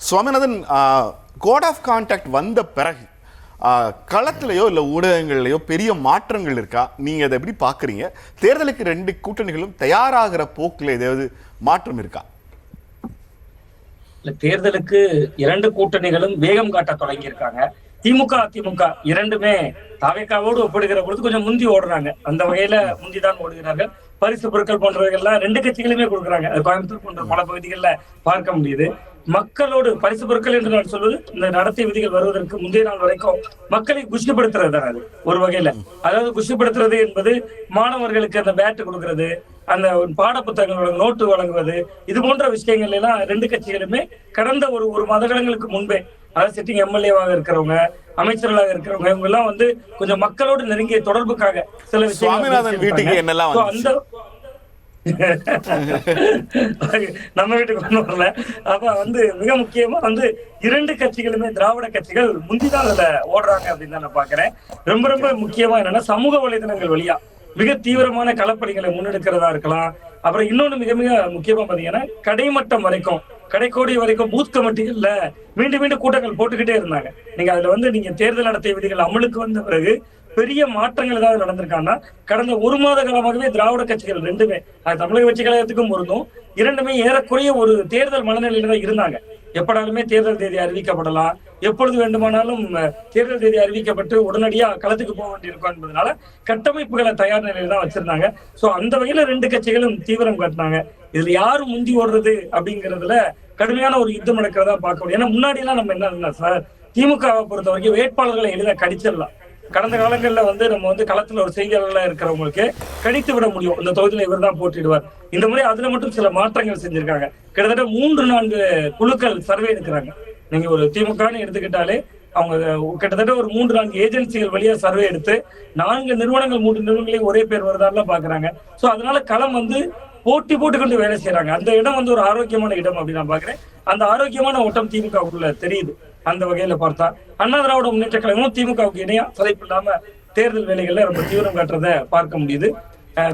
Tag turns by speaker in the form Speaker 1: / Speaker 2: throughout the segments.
Speaker 1: Swaminathan, code of contact வந்த பிறகு களத்திலேயோ இல்லை ஊடகங்கள்லையோ பெரிய மாற்றங்கள் இருக்கா? நீங்கள் அதை எப்படி பார்க்குறீங்க? தேர்தலுக்கு ரெண்டு கூட்டணிகளும் தயாராகிற போக்கில் ஏதாவது மாற்றம் இருக்கா?
Speaker 2: தேர்தலுக்கு இரண்டு கூட்டணிகளும் வேகம் காட்ட தொடங்கி இருக்காங்க. திமுக அதிமுக இரண்டுமே தாவேக்காவோடு ஒப்பிடுகிற பொழுது கொஞ்சம் முந்தி ஓடுறாங்க. அந்த வகையில முந்திதான் ஓடுகிறார்கள். பரிசு பொருட்கள் போன்றவைகள்லாம் ரெண்டு கட்சிகளுமே கொடுக்குறாங்க. அது கோயம்புத்தூர் போன்ற பல பகுதிகளில் பார்க்க முடியுது. மக்களோடு பரிசு பொருட்கள் என்று நான் சொல்வது இந்த நடத்தை விதிகள் வருவதற்கு முந்தைய நாள் வரைக்கும் மக்களை குஷிப்படுத்துறது தான். அது ஒரு வகையில, அதாவது குஷிப்படுத்துறது என்பது மாணவர்களுக்கு அந்த பேட் கொடுக்கறது, அந்த பாட புத்தகங்கள் நோட்டு வழங்குவது, இது போன்ற விஷயங்கள் எல்லாம் ரெண்டு கட்சிகளுமே கடந்த ஒரு மாதங்களுக்கு முன்பே, அதாவது சிட்டிங் எம்எல்ஏவாக இருக்கிறவங்க, அமைச்சர்களாக இருக்கிறவங்க, இவங்க எல்லாம் வந்து கொஞ்சம் மக்களோடு நெருங்கிய தொடர்புக்காக சில விஷயங்கள் அந்த நம்ம வீட்டுக்கு கொண்டு வரல. அப்ப வந்து மிக முக்கியமா வந்து இரண்டு கட்சிகளுமே திராவிட கட்சிகள் முந்திதான் அதுல ஓடுறாங்க அப்படின்னு தான் நான் பாக்குறேன். ரொம்ப ரொம்ப முக்கியமா என்னன்னா, சமூக வலைதளங்கள் வழியா மிக தீவிரமான களப்பணிகளை முன்னெடுக்கிறதா இருக்கலாம். அப்புறம் இன்னொன்னு மிக மிக முக்கியமா பாத்தீங்கன்னா, கடைமட்டம் வரைக்கும், கடைக்கோடி வரைக்கும் பூத் கமிட்டிகள்ல மீண்டும் மீண்டும் கூட்டங்கள் போட்டுக்கிட்டே இருந்தாங்க. நீங்க அதுல வந்து நீங்க தேர்தல் நடத்தை விதிகள் அமலுக்கு வந்த பிறகு பெரிய மாற்றங்கள் ஏதாவது நடந்திருக்காங்கன்னா, கடந்த ஒரு மாத காலமாகவே திராவிட கட்சிகள் ரெண்டுமே, அது தமிழக கட்சி கழகத்துக்கும் பொருந்தும், இரண்டுமே ஏறக்குறைய ஒரு தேர்தல் மனநிலையில தான் இருந்தாங்க. எப்படாலுமே தேர்தல் தேதி அறிவிக்கப்படலாம், எப்பொழுது வேண்டுமானாலும் தேர்தல் தேதி அறிவிக்கப்பட்டு உடனடியா களத்துக்கு போக வேண்டியிருக்கும் என்பதனால கட்டமைப்புகளை தயார் நிலையில தான் வச்சிருந்தாங்க. சோ அந்த வகையில ரெண்டு கட்சிகளும் தீவிரம் காட்டினாங்க. இதுல யாரு முந்தி ஓடுறது அப்படிங்கறதுல கடுமையான ஒரு யுத்தம் நடக்கிறதா பார்க்க முடியும். ஏன்னா முன்னாடி எல்லாம் நம்ம என்ன சார், திமுகவை பொறுத்த வரைக்கும் வேட்பாளர்களை எளிதாக கடிச்சிடலாம். கடந்த காலங்களில் வந்து நம்ம வந்து களத்துல ஒரு செய்தியாளர்களா இருக்கிறவங்களுக்கு கணித்து விட முடியும், இந்த தொகுதியில இவர் தான் போட்டிடுவார். இந்த முறை அதுல மட்டும் சில மாற்றங்கள் செஞ்சிருக்காங்க. கிட்டத்தட்ட 3-4 குழுக்கள் சர்வே எடுக்கிறாங்க. நீங்க ஒரு திமுகன்னு எடுத்துக்கிட்டாலே அவங்க கிட்டத்தட்ட ஒரு 3-4 ஏஜென்சிகள் வழியா சர்வே எடுத்து 4 நிறுவனங்கள் 3 நிறுவனங்களையும் ஒரே பேர் வருதான்லாம் பாக்குறாங்க. சோ அதனால களம் வந்து போட்டி போட்டுக்கொண்டு வேலை செய்யறாங்க. அந்த இடம் வந்து ஒரு ஆரோக்கியமான இடம் அப்படின்னு நான் பாக்குறேன். அந்த ஆரோக்கியமான ஓட்டம் திமுகவுக்குள்ள தெரியுது. அந்த வகையில பார்த்தா அண்ணா திராவிட முன்னேற்ற கழகமும் திமுகவுக்கு இணையா தலைப்பு இல்லாம தேர்தல் வேலைகள்ல ரொம்ப தீவிரம் காட்டுறத பார்க்க முடியுது.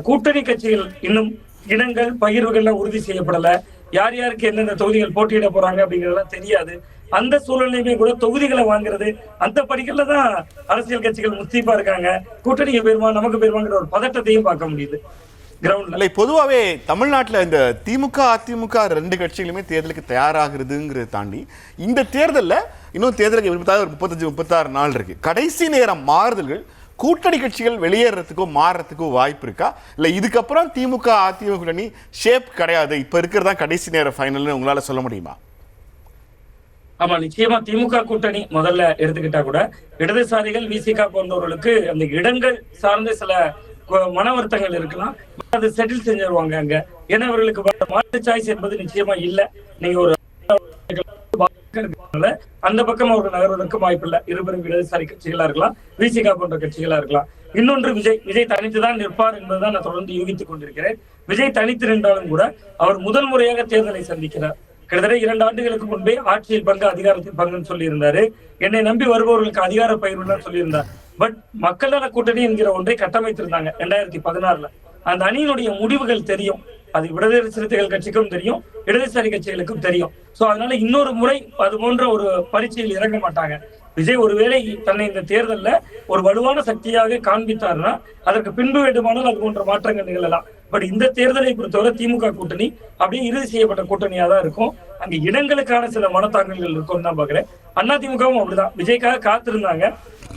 Speaker 2: கூட்டணி கட்சிகள் இன்னும் இடங்கள் பகிர்வுகள்லாம் உறுதி செய்யப்படல. யார் யாருக்கு எந்தெந்த தொகுதிகள் போட்டியிட போறாங்க அப்படிங்கறதெல்லாம் தெரியாது. அந்த சூழ்நிலையுமே கூட தொகுதிகளை வாங்குறது, அந்த படிக்கல தான் அரசியல் கட்சிகள் முஸ்தீப்பா இருக்காங்க. கூட்டணிக்கு பேருமா நமக்கு பேருமாங்கிற ஒரு பதட்டத்தையும் பார்க்க முடியுது.
Speaker 1: பொதுவாகவே தமிழ்நாட்டில் இந்த திமுக அதிமுக ரெண்டு கட்சிகளுமே தேர்தலுக்கு தயாராகிறதுங்கிறத தாண்டி இந்த தேர்தலில் இன்னும் தேர்தலுக்கு 35-36 நாள் இருக்கு. கடைசி நேரம் மாறுதல்கள் கூட்டணி கட்சிகள் வெளியேறதுக்கோ மாறுறதுக்கோ வாய்ப்பு இருக்கா? இல்லை இதுக்கப்புறம் திமுக அதிமுக கூட்டணி ஷேப் கிடையாது, இப்போ இருக்கிறதா கடைசி நேரம் ஃபைனல்னு உங்களால சொல்ல முடியுமா?
Speaker 2: ஆமா, நிச்சயமா திமுக கூட்டணி முதல்ல எடுத்துக்கிட்டா கூட இடதுசாரிகள் விசிகா போன்றவர்களுக்கு அந்த இடங்கள் சார்ந்த சில மன வருத்தங்கள் இருக்கலாம். அது செட்டில் செஞ்சிருவாங்க அங்க. ஏன்னா அவர்களுக்கு மாற்று சாய்ஸ் என்பது நிச்சயமா இல்ல. நீங்க ஒரு அந்த பக்கம் அவர்கள் நகர்வதற்கு வாய்ப்பு இல்லை. இருபெரும் இடதுசாரி கட்சிகளா இருக்கலாம், விசிகா போன்ற கட்சிகளா இருக்கலாம். இன்னொன்று விஜய் தனித்துதான் நிற்பார் என்பதுதான் நான் தொடர்ந்து யூகித்துக் கொண்டிருக்கிறேன். விஜய் தனித்து நின்றாலும் கூட அவர் முதல் முறையாக தேர்தலை சந்திக்கிறார். கிட்டத்தட்ட 2 ஆண்டுகளுக்கு முன்பே ஆட்சியில் பங்கு அதிகாரத்தில் பங்குன்னு சொல்லி இருந்தாரு. என்னை நம்பி வருபவர்களுக்கு அதிகார பகிர்வுன்னு சொல்லியிருந்தார். பட் மக்கள் நல கூட்டணி என்கிற ஒன்றை கட்டமைத்திருந்தாங்க 2016. அந்த அணியினுடைய முடிவுகள் தெரியும். அது விடுதலை சிறுத்தைகள் கட்சிக்கும் தெரியும், இடதுசாரி கட்சிகளுக்கும் தெரியும். சோ அதனால இன்னொரு முறை அது போன்ற ஒரு பரீட்சையில் இறங்க மாட்டாங்க. விஜய் ஒருவேளை தன்னை இந்த தேர்தல்ல ஒரு வலுவான சக்தியாக காண்பித்தார்னா அதற்கு பின்பு வேண்டுமானால் அது போன்ற மாற்றங்கள் நிகழலாம். பட் இந்த தேர்தலை பொறுத்தவரை திமுக கூட்டணி அப்படியே இறுதி செய்யப்பட்ட கூட்டணியா தான் இருக்கும். அங்க இடங்களுக்கான சில மனத்தாங்கல்கள் இருக்கும்னு தான் பாக்குறேன். அதிமுகவும் அப்படிதான் விஜய்க்காக காத்திருந்தாங்க.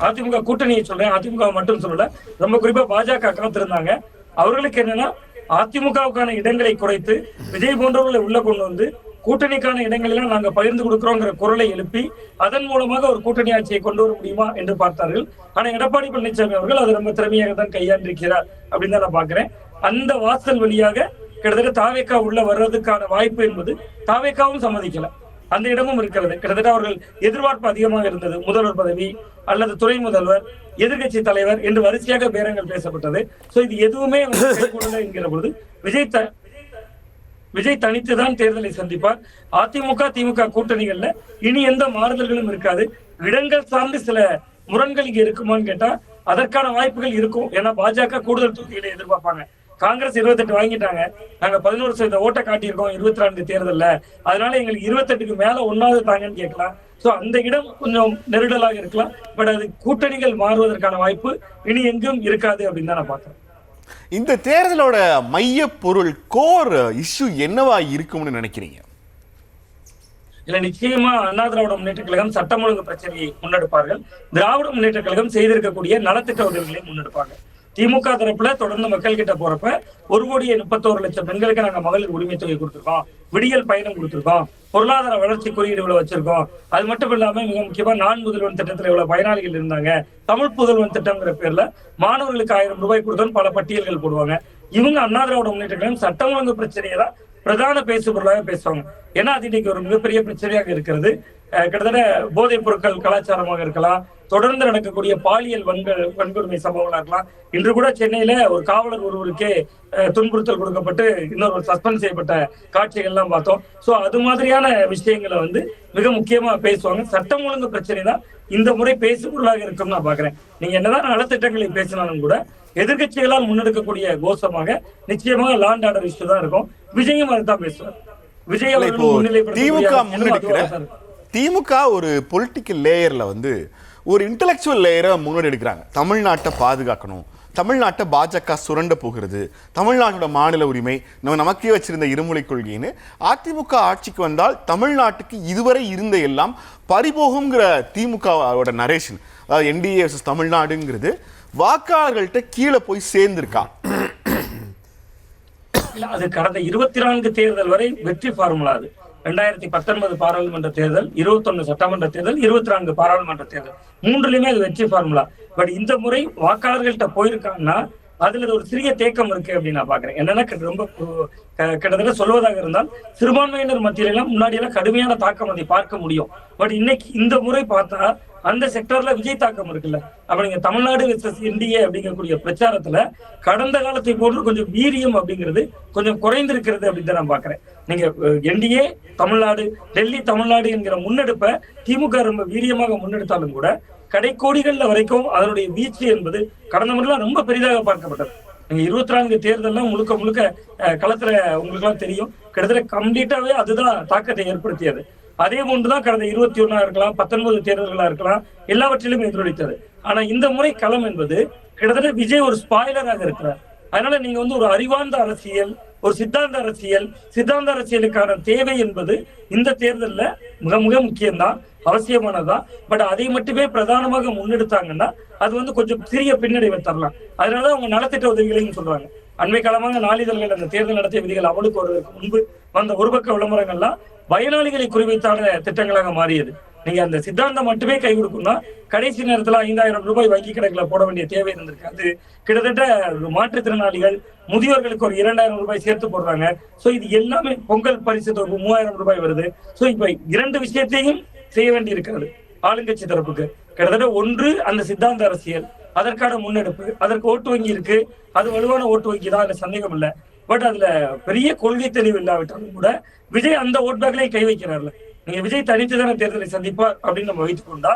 Speaker 2: அதிமுக கூட்டணியை சொல்றேன், அதிமுக மட்டும் சொல்லல, ரொம்ப குறிப்பா பாஜக காத்திருந்தாங்க. அவர்களுக்கு என்னன்னா, அதிமுகவுக்கான இடங்களை குறைத்து விஜய் போன்றவர்களை உள்ள கொண்டு வந்து கூட்டணிக்கான இடங்கள் எல்லாம் நாங்க பகிர்ந்து கொடுக்கிறோங்கிற குரலை எழுப்பி அதன் மூலமாக ஒரு கூட்டணி ஆட்சியை கொண்டு வர முடியுமா என்று பார்த்தார்கள். ஆனா எடப்பாடி பழனிசாமி அவர்கள் அது ரொம்ப திறமையாக தான் கையாண்டிருக்கிறார் அப்படின்னு தான் நான் பாக்குறேன். அந்த வாசல் வழியாக கிட்டத்தட்ட தாவேக்கா உள்ள வர்றதுக்கான வாய்ப்பு என்பது தாவேக்காவும் சம்மதிக்கல. அந்த இடமும் இருக்கிறது. கிட்டத்தட்ட அவர்கள் எதிர்பார்ப்பு அதிகமாக இருந்தது. முதல்வர் பதவி அல்லது துணை முதல்வர், எதிர்கட்சி தலைவர் என்று வரிசையாக பேரங்கள் பேசப்பட்டது. சோ இது எதுவுமே என்கிற பொழுது விஜய் தனித்துதான் தேர்தலை சந்திப்பார். அதிமுக திமுக கூட்டணிகள்ல இனி எந்த மாறுதல்களும் இருக்காது. இடங்கள் சார்ந்து சில முரண்கள் இங்க இருக்குமான்னு கேட்டா அதற்கான வாய்ப்புகள் இருக்கும். ஏன்னா பாஜக கூடுதல் தொகுதிகளை எதிர்பார்ப்பாங்க. காங்கிரஸ் 28 வாங்கிட்டாங்க, நாங்க 11% ஓட்டை காட்டியிருக்கோம் 24 தேர்தல்ல, அதனால எங்களுக்கு 28க்கு மேல ஒன்னாவது தாங்கன்னு கேட்கலாம். சோ அந்த இடம் கொஞ்சம் நெருடலாக இருக்கலாம். பட் அது கூட்டணிகள் மாறுவதற்கான வாய்ப்பு இனி எங்கும் இருக்காது அப்படின்னு தான் நான் பாக்குறேன்.
Speaker 1: இந்த தேர்தலோட மைய பொருள் கோர் இஷ்யூ என்னவா இருக்கும்னு நினைக்கிறீங்க?
Speaker 2: இல்ல, நிச்சயமா அண்ணா திராவிட முன்னேற்ற கழகம் சட்டம் ஒழுங்கு பிரச்சனையை முன்னெடுப்பார்கள். திராவிட முன்னேற்ற கழகம் செய்திருக்கக்கூடிய நலத்திட்ட உதவிகளை முன்னெடுப்பாங்க. திமுக தரப்புல தொடர்ந்து மக்கள் கிட்ட போறப்ப 1,31,00,000 பெண்களுக்கு நாங்க மகளிர் உரிமை தொகை கொடுத்திருக்கோம், விடியல் பயணம் கொடுத்திருக்கோம், பொருளாதார வளர்ச்சி குறியீடுகளை வச்சிருக்கோம். அது மட்டும் இல்லாம மிக முக்கியமா நான் முதல்வன் திட்டத்துல இவ்வளவு பயனாளிகள் இருந்தாங்க, தமிழ் புதல்வன் திட்டம்ங்கிற பேர்ல மாணவர்களுக்கு 1000 ரூபாய் கொடுத்தோன்னு பல பட்டியல்கள் போடுவாங்க. இவங்க அண்ணா திராவிட முன்னேற்ற கழகம் சட்டம் ஒழுங்கு பிரச்சனையை தான் பிரதான பேசுபொருளாக பேசுவாங்க. ஏன்னா அது இன்னைக்கு ஒரு மிகப்பெரிய பிரச்சனையாக இருக்கிறது. கிட்டத்தட்ட போதைப் பொருட்கள் கலாச்சாரமாக இருக்கலாம், தொடர்ந்து நடக்கக்கூடிய பாலியல் வன்கொடுமை சம்பவங்களா இருக்கலாம். இன்று கூட சென்னையில ஒரு காவலர் ஒருவருக்கே துன்புறுத்தல் கொடுக்கப்பட்டு இன்னொரு சஸ்பெண்ட் செய்யப்பட்ட காட்சிகள்லாம் பார்த்தோம். சோ அது மாதிரியான விஷயங்களை மிக முக்கியமா பேசுவாங்க. சட்டம் ஒழுங்கு பிரச்சனை தான் இந்த முறை பேசுபொருளாக இருக்கும் நான் பாக்குறேன். நீங்க என்னதான் நலத்திட்டங்களை பேசினாலும் கூட எதிர்கட்சிகளால் முன்னெடுக்கக்கூடிய கோஷமாக நிச்சயமாக லாண்ட் ஆர்டர் இஷ்யூ தான் இருக்கும். விஜயும் அதுதான் பேசுவார். விஜய்
Speaker 1: திமுக ஒரு பொலிட்டிக்கல் லேயர்ல ஒரு இன்டெலெக்சுவல் லேயரை முன்னாடி எடுக்கிறாங்க. தமிழ்நாட்டை பாதுகாக்கணும், தமிழ்நாட்டை பாஜக சுரண்ட போகிறது, தமிழ்நாட்டோட மாநில உரிமை நமக்கே வச்சிருந்த இருமொழி கொள்கைன்னு அதிமுக ஆட்சிக்கு வந்தால் தமிழ்நாட்டுக்கு இதுவரை இருந்த எல்லாம் பறிபோகுங்கிற திமுகவோட நரேஷன், அதாவது என்டிஏ தமிழ்நாடுங்கிறது வாக்காளர்கள்ட்ட கீழே போய் சேர்ந்திருக்கா?
Speaker 2: அது கடந்த 24 தேர்தல் வரை வெற்றி ஃபார்முலா. அது 2019 பாராளுமன்ற தேர்தல், 21 சட்டமன்ற தேர்தல், 24 பாராளுமன்ற தேர்தல், மூன்றுலயுமே அது வெற்றி ஃபார்முலா. பட் இந்த முறை வாக்காளர்கள்ட்ட போயிருக்காங்கன்னா அதுல ஒரு சிறிய தேக்கம் இருக்கு அப்படின்னு நான் பாக்குறேன். என்னன்னா ரொம்ப கிட்டத்தட்ட சொல்வதாக இருந்தால் சிறுபான்மையினர் மத்தியில எல்லாம் முன்னாடி எல்லாம் கடுமையான தாக்கம் அதை பார்க்க முடியும். பட் இன்னைக்கு இந்த முறை பார்த்தா அந்த செக்டர்ல விஜய் தாக்கம் இருக்குல்ல. அப்ப நீங்க தமிழ்நாடு வெர்சஸ் என்டிஏ அப்படிங்கக்கூடிய பிரச்சாரத்துல கடந்த காலத்தை போன்று கொஞ்சம் வீரியம் அப்படிங்கிறது கொஞ்சம் குறைந்திருக்கிறது அப்படின்னு தான் நான் பாக்குறேன். நீங்க என்டிஏ தமிழ்நாடு, டெல்லி தமிழ்நாடு என்கிற முன்னெடுப்பை திமுக ரொம்ப வீரியமாக முன்னெடுத்தாலும் கூட கடைக்கோடிகள்ல வரைக்கும் அதனுடைய வீச்சு என்பது கடந்த முறையெல்லாம் ரொம்ப பெரிதாக பார்க்கப்பட்டது. நீங்க 24 தேர்தல்லாம் முழுக்க முழுக்க களத்துல உங்களுக்கு எல்லாம் தெரியும், கிட்டத்தட்ட கம்ப்ளீட்டாவே அதுதான் தாக்கத்தை ஏற்படுத்தியது. அதே போன்றுதான் கடந்த 21 இருக்கலாம், 19 தேர்தல்களா இருக்கலாம், எல்லாவற்றிலும் எதிரொலித்தது. ஆனா இந்த முறை களம் என்பது கிட்டத்தட்ட விஜய் ஒரு ஸ்பாய்லராக இருக்கிறார். அதனால நீங்க ஒரு அறிவார்ந்த அரசியல், ஒரு சித்தாந்த அரசியல், சித்தாந்த அரசியலுக்கான தேவை என்பது இந்த தேர்தல்ல மிக மிக முக்கியம்தான், அவசியமானதான். பட் அதை மட்டுமே பிரதானமாக முன்னெடுத்தாங்கன்னா அது கொஞ்சம் சிறிய பின்னடைவை தரலாம். அதனாலதான் அவங்க நலத்திட்ட உதவிகளையும் சொல்றாங்க. அண்மை காலமாக நாளிதழ்கள் அந்த தேர்தல் நடத்திய விதிகள் அமலுக்கு வருவதற்கு முன்பு வந்த ஒரு பக்க விளம்பரங்கள்லாம் பயனாளிகளை குறிவைத்தான திட்டங்களாக மாறியது. நீங்க அந்த சித்தாந்தம் மட்டுமே கை கொடுக்கும்னா கடைசி நேரத்துல 5000 ரூபாய் வங்கி கணக்குல போட வேண்டிய தேவை இருந்திருக்காது. கிட்டத்தட்ட மாற்றுத்திறனாளிகள், முதியோர்களுக்கு ஒரு 2000 ரூபாய் சேர்த்து போடுறாங்க. சோ இது எல்லாமே பொங்கல் பரிசு தொகுப்பு 3000 ரூபாய் வருது. சோ இப்ப 2 விஷயத்தையும் செய்ய வேண்டி இருக்கிறது ஆளுங்கட்சி தரப்புக்கு. கிட்டத்தட்ட ஒன்று அந்த சித்தாந்த அரசியல், அதற்கான முன்னெடுப்பு, அதற்கு ஓட்டு வங்கி இருக்கு, அது வலுவான ஓட்டு வங்கி தான், அதுல சந்தேகம் இல்லை. பட் அதுல பெரிய கொள்கை தெளிவு இல்லாவிட்டாலும் கூட விஜய் அந்த ஓட் பேக்லயும் கை வைக்கிறார்ல. நீங்க விஜய் தனித்துதான தேர்தலை சந்திப்பார் அப்படின்னு நம்ம வைத்துக் கொண்டா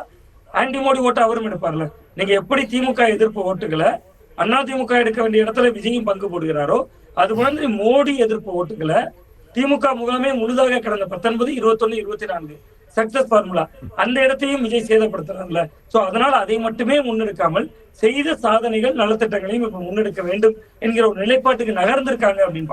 Speaker 2: ஆன்டி மோடி ஓட்டு அவரும் எடுப்பார்ல. நீங்க எப்படி திமுக எதிர்ப்பு ஓட்டுகளை அதிமுக எடுக்க வேண்டிய இடத்துல விஜயும் பங்கு போடுகிறாரோ அது மாதிரி மோடி எதிர்ப்பு ஓட்டுகளை திமுக முகாமே முழுதாக கடந்த 19, 21, 24 சக்சஸ் ஃபார்முலா அந்த இடத்தையும் விஜய் சேதப்படுத்துறாங்கல்ல. சோ அதனால அதை மட்டுமே முன்னெடுக்காமல் செய்த சாதனைகள், நலத்திட்டங்களையும் இப்ப முன்னெடுக்க வேண்டும் என்கிற ஒரு நிலைப்பாட்டுக்கு நகர்ந்திருக்காங்க அப்படின்னு